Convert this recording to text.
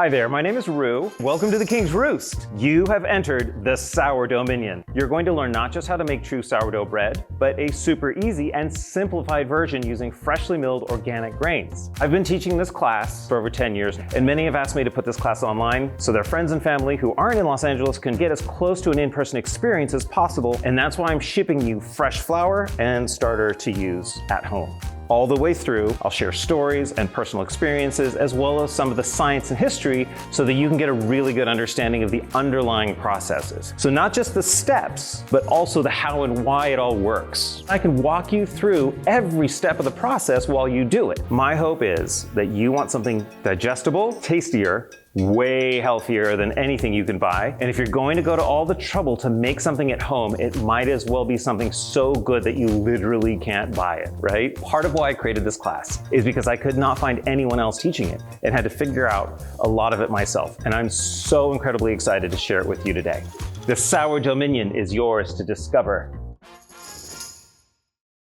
Hi there, my name is Rue. Welcome to the King's Roost. You have entered the Sourdoughminion. You're going to learn not just how to make true sourdough bread, but a super easy and simplified version using freshly milled organic grains. I've been teaching this class for over 10 years, and many have asked me to put this class online so their friends and family who aren't in Los Angeles can get as close to an in-person experience as possible, and that's why I'm shipping you fresh flour and starter to use at home. All the way through, I'll share stories and personal experiences, as well as some of the science and history, so that you can get a really good understanding of the underlying processes. So not just the steps, but also the how and why it all works. I can walk you through every step of the process while you do it. My hope is that you want something digestible, tastier, way healthier than anything you can buy. And if you're going to go to all the trouble to make something at home, it might as well be something so good that you literally can't buy it, right? Part of why I created this class is because I could not find anyone else teaching it and had to figure out a lot of it myself. And I'm so incredibly excited to share it with you today. The Sourdoughminion is yours to discover